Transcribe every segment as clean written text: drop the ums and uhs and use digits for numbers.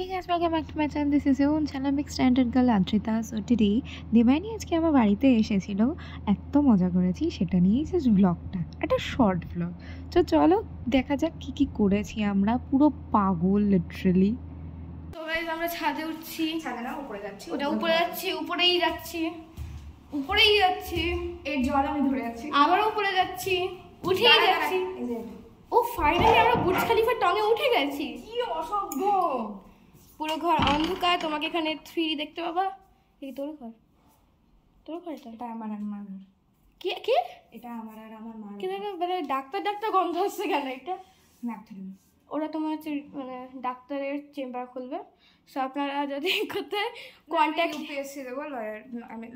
Hey guys, welcome back to my channel. This is your own channel, Standard Girl Adrita. So today, Debani আজকে আমার বাড়িতে এসেছিল, এত মজা করেছি সেটা নিয়েই জাস্ট ব্লগটা, একটা শর্ট ব্লগ। তো চলো দেখা যাক কি কি করেছি আমরা, পুরো পাগল লিটারালি। তো গাইস আমরা ছাদে উঠছি, ছাদে না উপরে যাচ্ছি, ওটা উপরে যাচ্ছি, উপরেই যাচ্ছি, এর জল আমি ধরে যাচ্ছি, আবার উপরে যাচ্ছি, উঠেই যাচ্ছি। ও ফাইনালি আমরা বুর্জ খলিফার টঙে উঠে গেছি। কি অসভ্য, পুরো ঘর অন্ধকার, তোমাকে এখানে 3D দেখতে পাবা। এই তোর ঘর এটা? এটা আমার আর মার ঘর। কি এটা আমার আর আমার মার। কি মানে ডাক্তার গন্ধ হচ্ছে কেন? এটা ন্যাপথলিন। ওরা তোমার হচ্ছে মানে ডাক্তারের চেম্বার খুলবে। সো আপনারা যদি কোথায় কন্ট্যাক্ট ইউপিএসসি দেবো, লয়ার আমি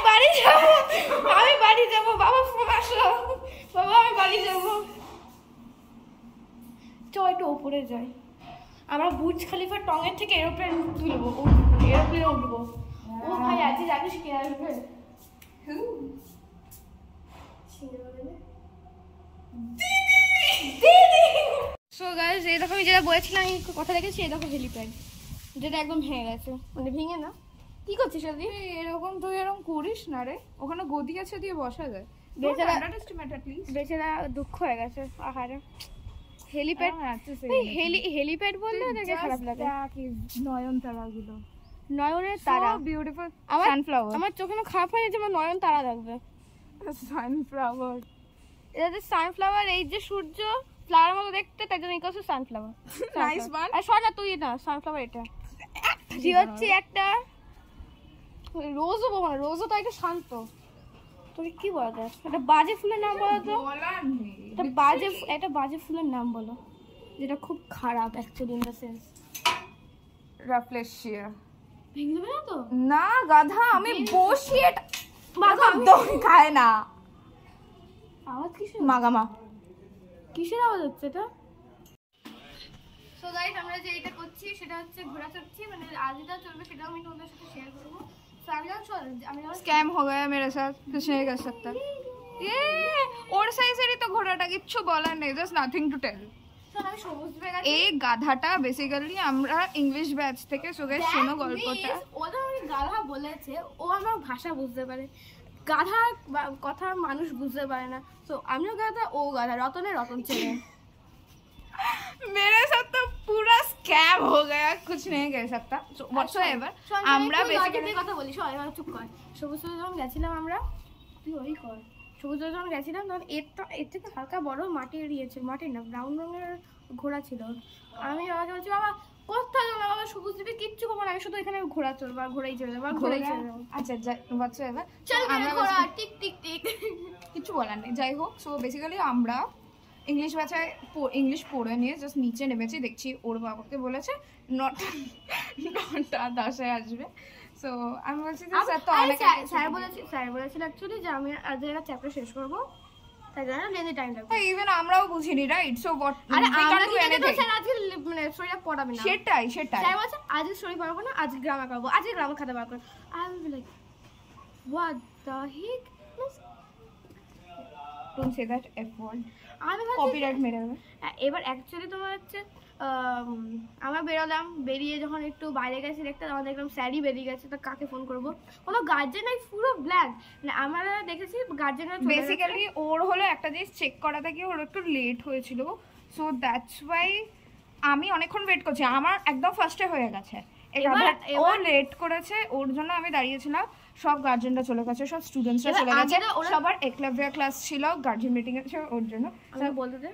বাড়ি যাবো বাবা, ফোন আসলো বাবা, আমি বাড়ি যাবো। চল একটু ওপরে যাই, আমরা বুর্জ খলিফার টঙের থেকে এরোপ্লেন তুলবো, এরোপ্লেনে উঠবো। ও ভাই আজকে জানিস কে আসবে? সো গাইস, এই দেখো আমি যেটা বলেছিলাম, আমি কথা রেখেছি। এই দেখো হেলিপ্যাড, যেটা একদম ভেঙে গেছে, মানে ভেঙে না। কি করছিস আদি? এরকম তুই এরকম করিস না রে, ওখানে গদি আছে দিয়ে বসা যায়। বেচারা দুঃখ হয়ে গেছে। আহারে হেলিপ্যাড, হেলিপ্যাড বললে ওদেরকে খারাপ লাগে। নয়নতারা গুলো, নয়নের তারা, বিউটিফুল সানফ্লাওয়ার। আমার চোখে খারাপ হয়নি যে আমার নয়ন তারা থাকবে। সানফ্লাওয়ার, এটা যে সানফ্লাওয়ার, এই যে সূর্য ফ্লাওয়ার মতো দেখতে, তাই জন্য ইকো সানফ্লাওয়ার। Nice one. আর সর না তুই, না সানফ্লাওয়ার এটা যে হচ্ছে একটা রোজও বলো না, রোজও তো একটা শান্ত। তোকে কি বলা যায়? একটা বাজে ফুলের নাম বলো তো। একটা বাজে ফুলের নাম বলো যেটা খুব খারাপ actually, in the sense. Rafflesia. ভেঙে দেবে না তো? না গাধা, আমি বসিয়ে দম খায় না। আওয়াজ কিসের? মাগামা কিসের আওয়াজ হচ্ছে এটা? সো গাইস, আমরা যে এটা করছি সেটা হচ্ছে ঘোড়া চড়ছি, মানে আজ যেটা চলবে সেটা আমি তোমাদের সাথে শেয়ার করবো। সো আমি স্ক্যাম हो गया मेरे साथ, कुछ नहीं कर सकता। ये ওর সাইজেরই তো ঘোড়াটা, কিচ্ছু বলার নেই, জাস্ট নাথিং টু টেল। আমি সবুজ ব্যাগ, এই গাধাটা বেসিক্যালি আমরা ইংলিশ ব্যাচ থেকে। সো গাইস শোনো গল্পটা। ওটা আমি গাধা বলেছে, ও আমার ভাষা বুঝতে পারে, গাধা কথা মানুষ বুঝতে পারে না। তো আমিও গাধা, ও গাধা, রতন চেনে। मेरे साथ तो पूरा स्कैम हो गया, कुछ नहीं कर सकता व्हाटसोएवर। আমরা বেসিক্যালি কথা বলি, সবাই চুপ কর। সবুজ যখন গেছিলাম আমরা, তুই ওই কর। সবুজ যখন গেছিলাম তখন এর থেকে হালকা বড় মাটির দিয়েছে, মাটির না ব্রাউন রঙের ঘোড়া ছিল। আমি বাবাকে বলছি, বাবা কোথায় যাবো? বাবা সবুজ দিকে কিচ্ছু করবো না, আমি শুধু এখানে ঘোড়া চলবো, আর ঘোড়াই চলে যাবো, আর ঘোড়াই চলে যাবো। আচ্ছা হোয়াটসোএভার, চল ঘোড়া টিক টিক টিক, কিছু বলার নেই। যাই হোক, সো বেসিক্যালি আমরা ইংলিশ ভাষায় ইংলিশ পড়ে নিয়ে জাস্ট নিচে নেমেছি, দেখছি ওর বাবাকে বলেছে 9টা 10-এ আসবে। সো আমি বলছি যে স্যার তো অনেক, স্যার বলেছিল অ্যাকচুয়ালি যে আমি আজ একটা চ্যাপ্টার শেষ করবো, তাই জন্য লেন্দি টাইম লাগবে। ইভেন আমরাও বুঝিনি, রাইট? সো হোয়াট, আরে আমরা কি জানি তো স্যার আজকে মানে স্টোরিটা পড়াবে না। সেটাই স্যার বলছে আজ স্টোরি পড়াবো না, আজ গ্রামার করবো, আজ গ্রামার খাতা বার করবো। I will be like what the heck, don't say that F word, আমি কপিরাইট মেরে দেবে। এবার অ্যাকচুয়ালি তোমার হচ্ছে আমরা বেরোলাম, বেরিয়ে যখন একটু বাইরে গেছি দেখতে, তখন দেখলাম স্যারই বেরিয়ে গেছে। তো কাকে ফোন করবো? কোনো গার্জেন নাই, পুরো ব্ল্যাঙ্ক। মানে আমরা দেখেছি গার্জেনরা বেসিক্যালি ওর হলো একটা জিনিস চেক করাতে গিয়ে ওর একটু লেট হয়েছিল। সো দ্যাটস ওয়াই আমি অনেকক্ষণ ওয়েট করছি, আমার একদম ফার্স্টে হয়ে গেছে। ও লেট করেছে, ওর জন্য আমি দাঁড়িয়েছিলাম। সব গার্জেনরা চলে গেছে, সব স্টুডেন্টসরা চলে গেছে, সবার একলাভিয়া ক্লাস ছিল, গার্জেন মিটিং এ ছিল। ওর জন্য আমি বলতে দে,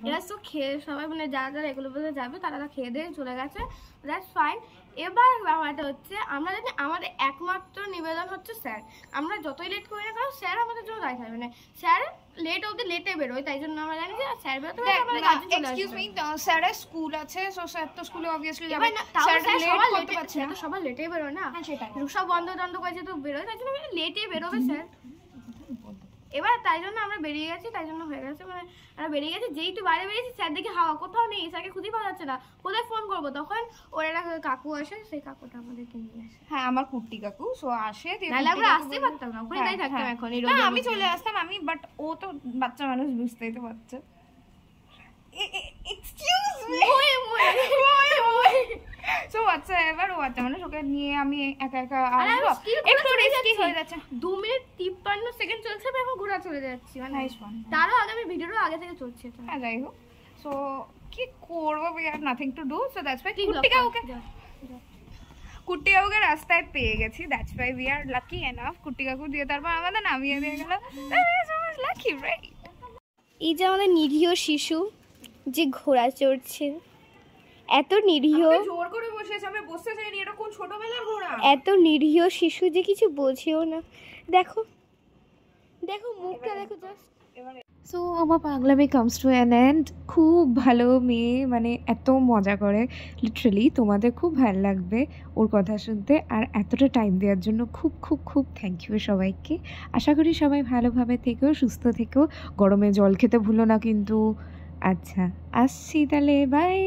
এরা তো খেয়ে সবাই মানে যারা এগুলো বলতে যাবে তারা খেয়ে দিয়ে চলে গেছে, দ্যাটস ফাইন। এবার ব্যাপারটা হচ্ছে, আমরা জানি আমাদের একমাত্র নিবেদন হচ্ছে স্যার, আমরা যতই লেট করি না কারণ স্যার আমাদের জন্য দায়ী থাকবে না। স্যার লেট অবধি লেটে বেরোয়, তাই জন্য আমরা জানি যে স্যার বেরোতে এক্সকিউজ মি, স্যারের স্কুল আছে, সো স্যার তো স্কুলে অবভিয়াসলি যাবে, স্যার লেট করতে পারছে না, সবাই লেটে বেরোয় না। সেটাই, সব বন্ধ করে যেহেতু বেরোয়, তাই জন্য লেটে বেরোবে স্যার। এবার তাই জন্য আমরা বেরিয়ে গেছি, তাই জন্য হয়ে গেছে, মানে আমরা বেরিয়ে গেছি। যেই একটু বাইরে বেরিয়েছি, স্যার দেখে হাওয়া কোথাও নেই, স্যারকে খুঁজে পাওয়া যাচ্ছে না, কোথায় ফোন করবো? তখন ওর একটা কাকু আসে, সেই কাকুটা আমাদেরকে নিয়ে আসে। হ্যাঁ, আমার কুর্তি কাকু। সো আসে, আমরা আসতেই পারতাম না, ওখানে তাই থাকতাম এখন। আমি চলে আসতাম, আমি, বাট ও তো বাচ্চা মানুষ, বুঝতেই তো পারছে। এক্সকিউজ মি, বাচ্চা মানুষ, ওকে নিয়ে আমি একা একা আরে আমি আসবো, still একটু ঘোরা চলে রিস্কি যাচ্ছি। হয়ে যাচ্ছে। 2 মিনিট 53 সেকেন্ড চলছে, আমি এখন ঘোরা চলে যাচ্ছি, মানে Nice one. তারও আগে আমি ভিডিওর আগে থেকে চলছে এটা। হ্যাঁ যাই হোক, সো কি করবো, we have nothing to do, so that's why ঠিক কুট্টিকা ব্লগ ওকে যা। কুট্টিকাকুকে রাস্তায় পেয়ে গেছি, that's why we are lucky enough. Kuttikaku দিয়ে তারপর আমাদের নামিয়ে দিয়ে গেল, লাকি রাইট। এই যে আমাদের নিরীহ শিশু যে ঘোড়া চড়ছে, এত নিরীহ, জোর করে বসেছে, আমি বসতে চাইনি, এটা কোন ছোটবেলার ঘোড়া। এত নিরীহ শিশু যে কিছু বোঝেও না। দেখো দেখো মুখটা দেখো জাস্ট। সো আমার পাগলামি কামস টু অ্যান এন্ড। খুব ভালো মেয়ে, মানে এত মজা করে, লিটারালি তোমাদের খুব ভালো লাগবে ওর কথা শুনতে। আর এতটা টাইম দেওয়ার জন্য খুব খুব খুব থ্যাংক ইউ সবাইকে। আশা করি সবাই ভালোভাবে থেকো, সুস্থ থেকো, গরমে জল খেতে ভুলো না কিন্তু। আচ্ছা আসছি তাহলে, বাই।